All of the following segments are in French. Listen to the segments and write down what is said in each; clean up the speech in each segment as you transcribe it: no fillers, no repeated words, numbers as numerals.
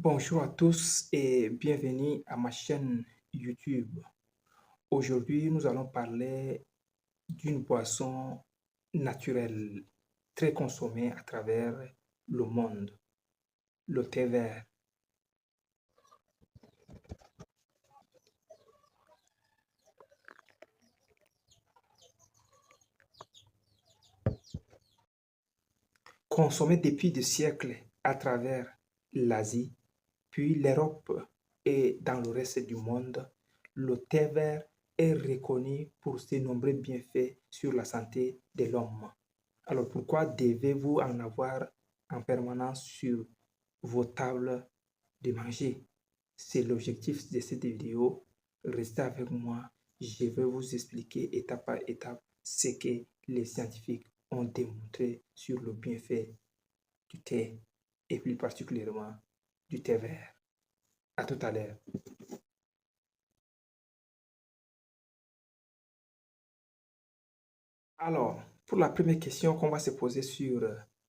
Bonjour à tous et bienvenue à ma chaîne YouTube. Aujourd'hui, nous allons parler d'une boisson naturelle très consommée à travers le monde, le thé vert. Consommé depuis des siècles à travers l'Asie, puis l'Europe et dans le reste du monde, le thé vert est reconnu pour ses nombreux bienfaits sur la santé de l'homme. Alors pourquoi devez-vous en avoir en permanence sur vos tables de manger? C'est l'objectif de cette vidéo. Restez avec moi. Je vais vous expliquer étape par étape ce que les scientifiques ont démontré sur le bienfait du thé et plus particulièrement du thé vert. À tout à l'heure. Alors, pour la première question qu'on va se poser sur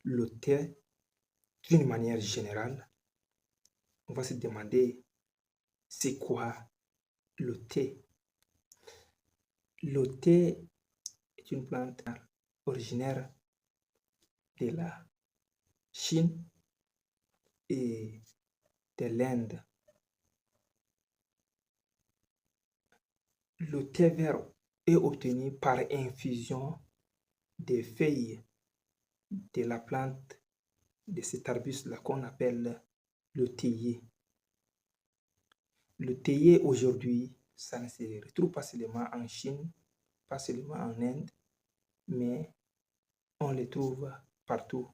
le thé d'une manière générale, on va se demander c'est quoi le thé? Le thé est une plante originaire de la Chine et de l'Inde. Le thé vert est obtenu par infusion des feuilles de la plante de cet arbuste-là qu'on appelle le théier. Le théier aujourd'hui, ça ne se retrouve pas seulement en Chine, pas seulement en Inde, mais on le trouve partout,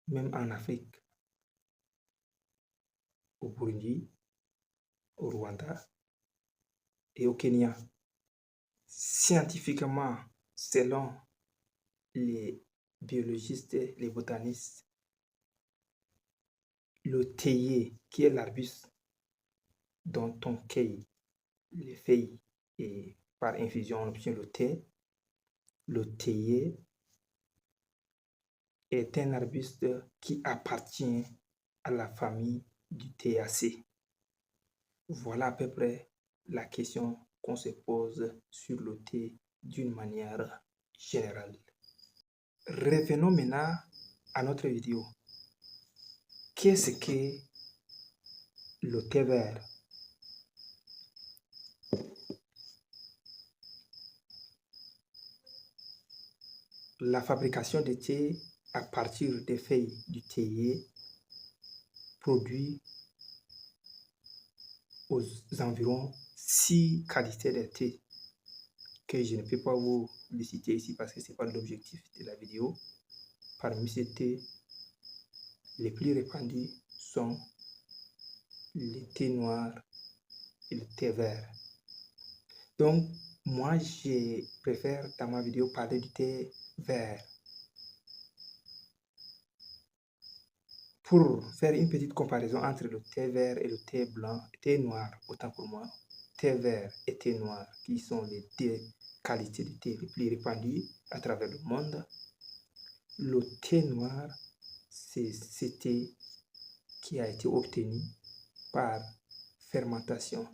même en Afrique, au Burundi, au Rwanda et au Kenya. Scientifiquement, selon les biologistes, les botanistes, le théier, qui est l'arbuste dont on cueille les feuilles et par infusion on obtient le théier est un arbuste qui appartient à la famille du théiacée. Voilà à peu près la question qu'on se pose sur le thé d'une manière générale. Revenons maintenant à notre vidéo. Qu'est-ce que le thé vert? La fabrication de thé à partir des feuilles du théier produit aux environs 6 qualités de thé que je ne peux pas vous les citer ici parce que ce n'est pas l'objectif de la vidéo. Parmi ces thés, les plus répandus sont le thé noir et le thé vert. Donc, moi, je préfère dans ma vidéo parler du thé vert. Pour faire une petite comparaison entre le thé vert et le thé blanc, thé noir, autant pour moi, thé vert et thé noir, qui sont les deux qualités de thé les plus répandues à travers le monde, le thé noir, c'est ce thé qui a été obtenu par fermentation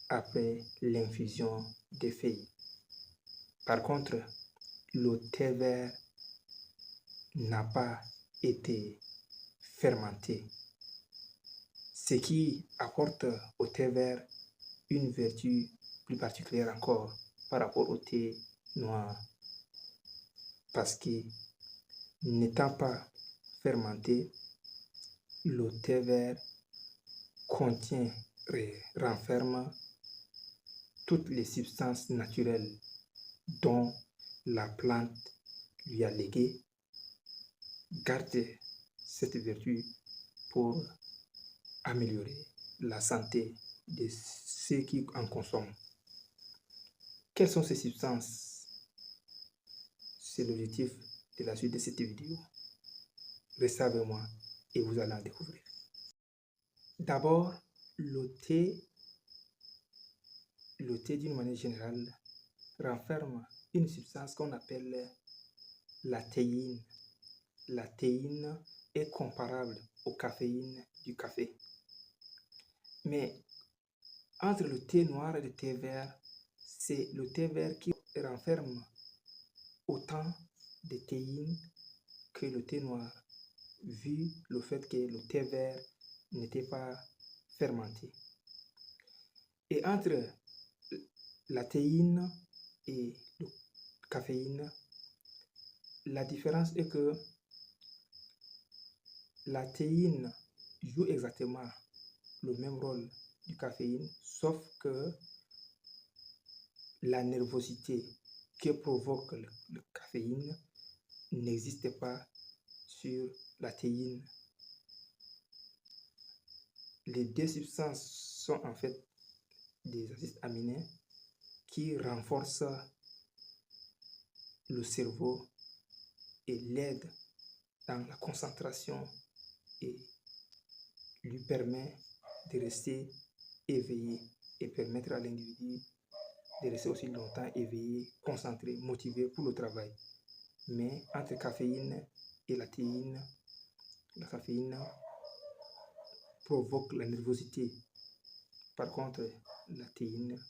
après l'infusion des feuilles. Par contre, le thé vert n'a pas été fermenté, ce qui apporte au thé vert une vertu plus particulière encore par rapport au thé noir, parce que n'étant pas fermenté, le thé vert contient et renferme toutes les substances naturelles dont la plante lui a légué. Garde cette vertu pour améliorer la santé de ceux qui en consomment. Quelles sont ces substances? C'est l'objectif de la suite de cette vidéo. Restez avec moi et vous allez en découvrir. D'abord, le thé d'une manière générale renferme une substance qu'on appelle la théine. La théine est comparable aux caféines du café. Mais entre le thé noir et le thé vert, c'est le thé vert qui renferme autant de théine que le thé noir, vu le fait que le thé vert n'était pas fermenté. Et entre la théine et le caféine, la différence est que la théine joue exactement le même rôle du caféine, sauf que la nervosité que provoque le caféine n'existe pas sur la théine. Les deux substances sont en fait des acides aminés qui renforcent le cerveau et l'aident dans la concentration et lui permet de rester éveillé et permettre à l'individu de rester aussi longtemps éveillé, concentré, motivé pour le travail. Mais entre la caféine et la théine, la caféine provoque la nervosité. Par contre, la théine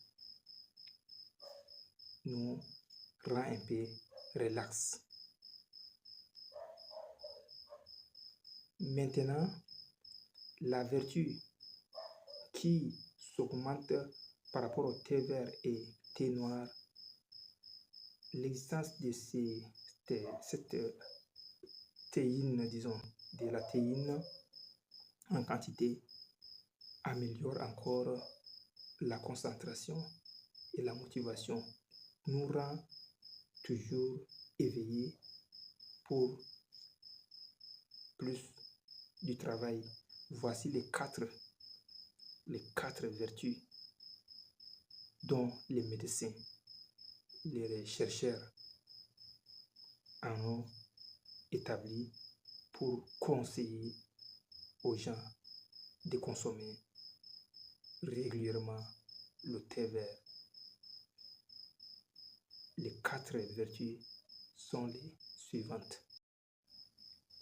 nous rend un peu relax. Maintenant, la vertu qui s'augmente par rapport au thé vert et thé noir, l'existence de cette théine, disons, de la théine en quantité améliore encore la concentration et la motivation, nous rend toujours éveillés pour plus du travail. Voici les quatre vertus dont les médecins, les chercheurs en ont établi pour conseiller aux gens de consommer régulièrement le thé vert. Les quatre vertus sont les suivantes.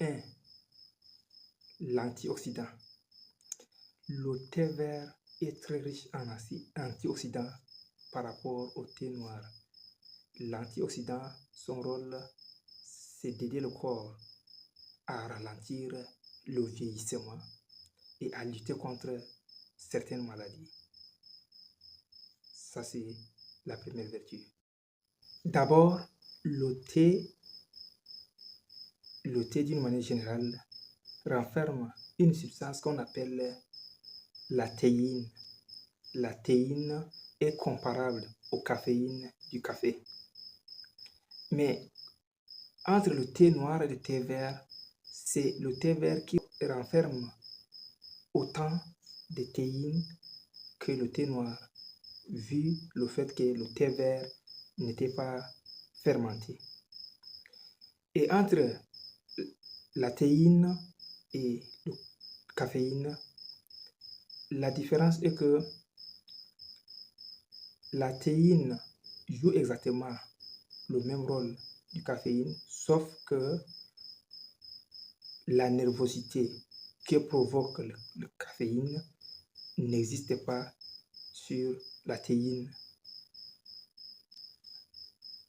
1. L'antioxydant. Le thé vert est très riche en antioxydants par rapport au thé noir. L'antioxydant, son rôle, c'est d'aider le corps à ralentir le vieillissement et à lutter contre certaines maladies. Ça, c'est la première vertu. D'abord, le thé d'une manière générale renferme une substance qu'on appelle la théine. La théine est comparable aux caféines du café. Mais entre le thé noir et le thé vert, c'est le thé vert qui renferme autant de théine que le thé noir, vu le fait que le thé vert n'était pas fermenté. Et entre la théine et le caféine, la différence est que la théine joue exactement le même rôle du caféine, sauf que la nervosité que provoque le caféine n'existe pas sur la théine.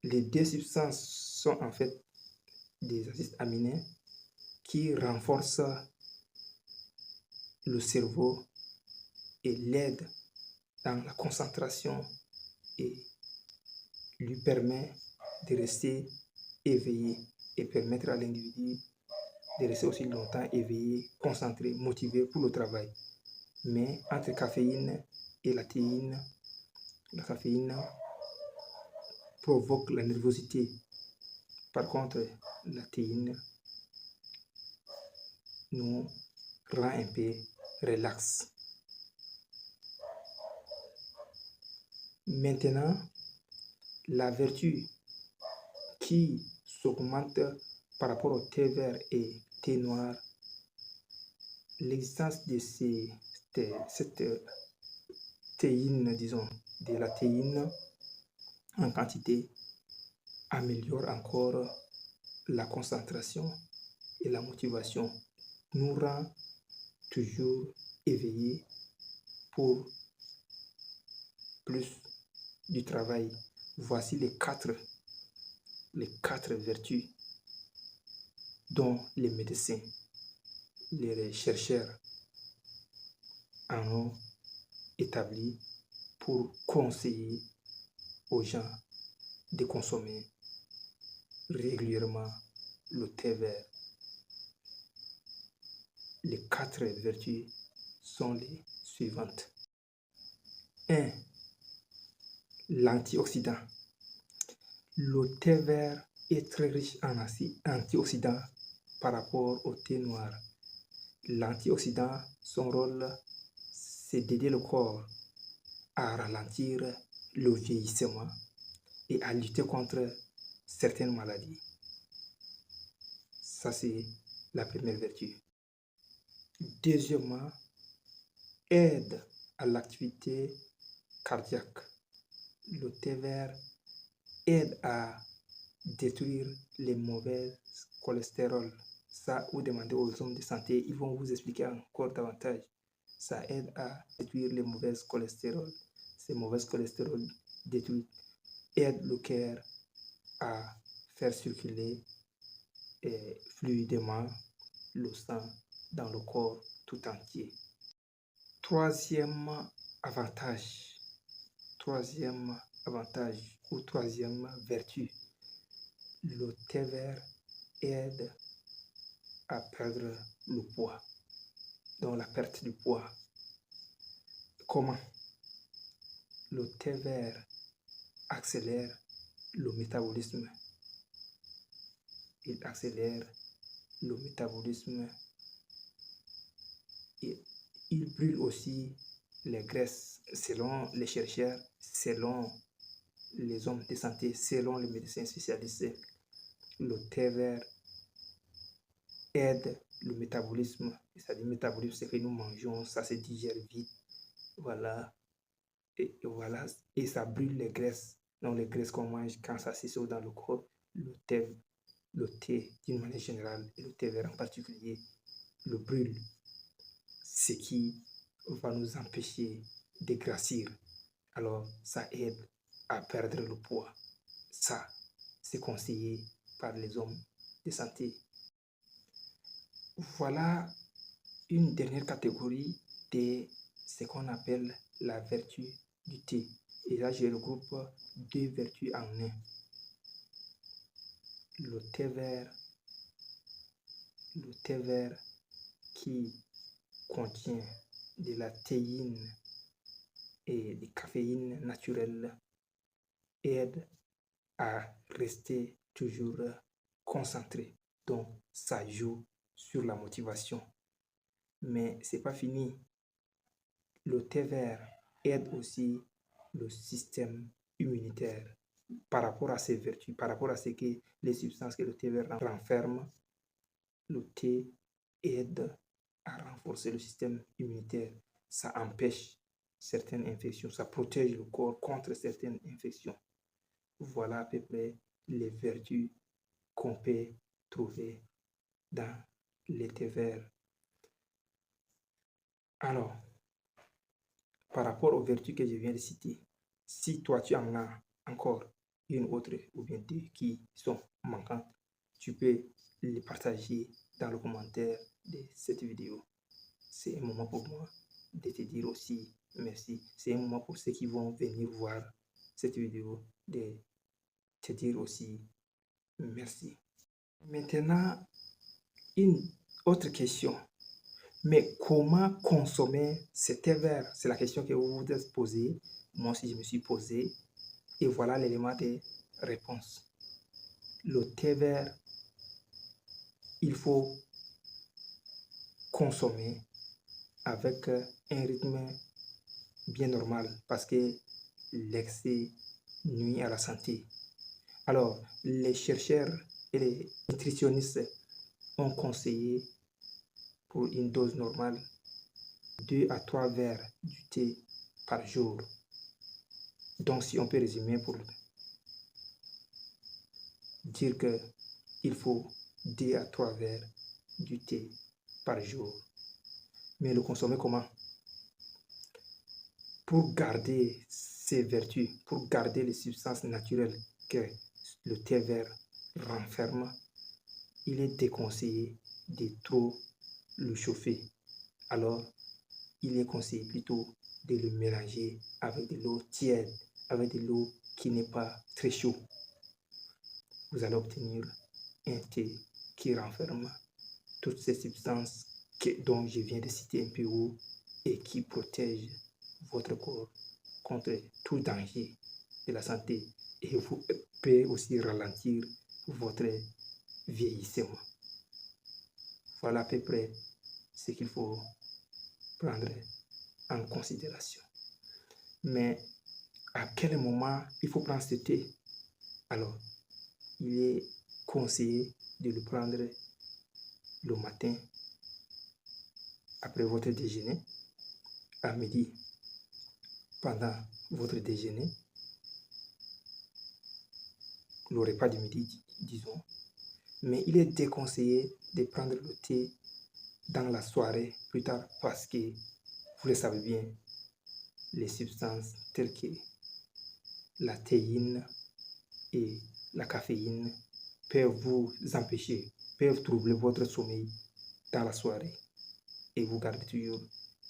Les deux substances sont en fait des acides aminés qui renforcent le cerveau et l'aident dans la concentration et lui permet de rester éveillé et permettre à l'individu de rester aussi longtemps éveillé, concentré, motivé pour le travail. Mais entre la caféine et la théine, la caféine provoque la nervosité. Par contre, la théine nous rend un peu relax. Maintenant, la vertu qui s'augmente par rapport au thé vert et thé noir, l'existence de cette théine, disons, de la théine en quantité améliore encore la concentration et la motivation, nous rend toujours éveillé pour plus du travail. Voici les quatre vertus dont les médecins, les chercheurs en ont établi pour conseiller aux gens de consommer régulièrement le thé vert. Les quatre vertus sont les suivantes. 1. L'antioxydant. Le thé vert est très riche en antioxydants par rapport au thé noir. L'antioxydant, son rôle, c'est d'aider le corps à ralentir le vieillissement et à lutter contre certaines maladies. Ça, c'est la première vertu. Deuxièmement, aide à l'activité cardiaque. Le thé vert aide à détruire les mauvais cholestérol. Ça, vous demandez aux hommes de santé, ils vont vous expliquer encore davantage. Ça aide à détruire les mauvais cholestérol. Ces mauvais cholestérol détruits aident le cœur à faire circuler fluidement le sang dans le corps tout entier. Troisième avantage ou troisième vertu, le thé vert aide à perdre le poids, donc la perte du poids. Comment? Le thé vert accélère le métabolisme. Il accélère le métabolisme et il brûle aussi les graisses, selon les chercheurs, selon les hommes de santé, selon les médecins spécialistes. Le thé vert aide le métabolisme, c'est-à-dire le métabolisme, c'est que nous mangeons, ça se digère vite, voilà, voilà, et ça brûle les graisses, donc les graisses qu'on mange quand ça s'essouffle dans le corps, le thé d'une manière générale, et le thé vert en particulier, le brûle, ce qui va nous empêcher de grossir. Alors, ça aide à perdre le poids. Ça, c'est conseillé par les hommes de santé. Voilà une dernière catégorie de ce qu'on appelle la vertu du thé. Et là, je regroupe deux vertus en un. Le thé vert qui contient de la théine et de caféine naturelle aide à rester toujours concentré. Donc, ça joue sur la motivation. Mais ce n'est pas fini. Le thé vert aide aussi le système immunitaire par rapport à ses vertus, par rapport à ce que les substances que le thé vert renferme. Le thé aide à renforcer le système immunitaire. Ça empêche certaines infections, ça protège le corps contre certaines infections. Voilà à peu près les vertus qu'on peut trouver dans le thé vert. Alors, par rapport aux vertus que je viens de citer, si toi tu en as encore une autre ou bien deux qui sont manquantes, tu peux les partager dans le commentaire de cette vidéo. C'est un moment pour moi de te dire aussi merci. C'est un moment pour ceux qui vont venir voir cette vidéo de te dire aussi merci. Maintenant, une autre question. Mais comment consommer ce thé vert? C'est la question que vous vous êtes posée. Moi aussi, je me suis posé. Et voilà l'élément de réponse. Le thé vert, il faut consommer avec un rythme bien normal parce que l'excès nuit à la santé. Alors, les chercheurs et les nutritionnistes ont conseillé pour une dose normale 2 à 3 verres du thé par jour. Donc, si on peut résumer pour dire qu'il faut 2 à 3 verres du thé par jour. Mais le consommer comment? Pour garder ses vertus, pour garder les substances naturelles que le thé vert renferme, il est déconseillé de trop le chauffer. Alors, il est conseillé plutôt de le mélanger avec de l'eau tiède, avec de l'eau qui n'est pas très chaude. Vous allez obtenir un thé qui renferme toutes ces substances dont je viens de citer un peu haut et qui protège votre corps contre tout danger de la santé et vous peut aussi ralentir votre vieillissement. Voilà à peu près ce qu'il faut prendre en considération. Mais à quel moment il faut prendre ce thé? Alors, il est conseillé de le prendre le matin après votre déjeuner, à midi pendant votre déjeuner, le repas de midi, disons. Mais il est déconseillé de prendre le thé dans la soirée plus tard parce que, vous le savez bien, les substances telles que la théine et la caféine peuvent vous empêcher, peuvent troubler votre sommeil dans la soirée et vous garder toujours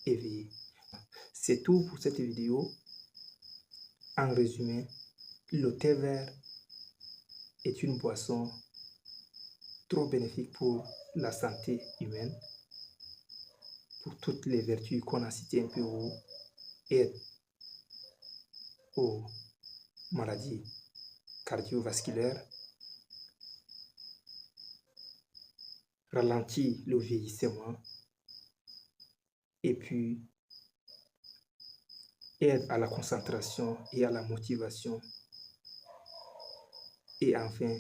éveillé. C'est tout pour cette vidéo. En résumé, le thé vert est une boisson trop bénéfique pour la santé humaine, pour toutes les vertus qu'on a citées un peu haut, aide aux maladies cardiovasculaires, ralentit le vieillissement et puis aide à la concentration et à la motivation et enfin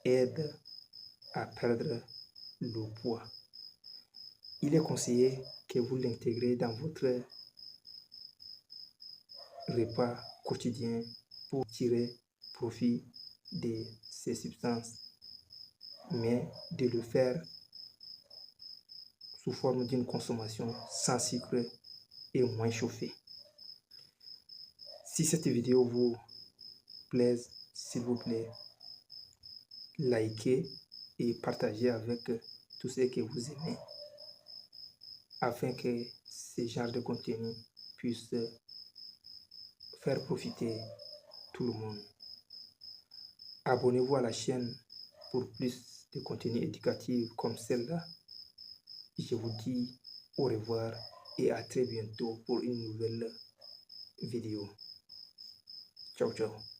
aide à perdre le poids. Il est conseillé que vous l'intégrez dans votre repas quotidien pour tirer profit de ces substances, mais de le faire sous forme d'une consommation sans sucre et moins chauffée. Si cette vidéo vous plaise, s'il vous plaît, likez et partagez avec tous ceux que vous aimez afin que ce genre de contenu puisse faire profiter tout le monde. Abonnez-vous à la chaîne pour plus de contenu éducatif comme celle-là. Je vous dis au revoir et à très bientôt pour une nouvelle vidéo. Ciao, ciao.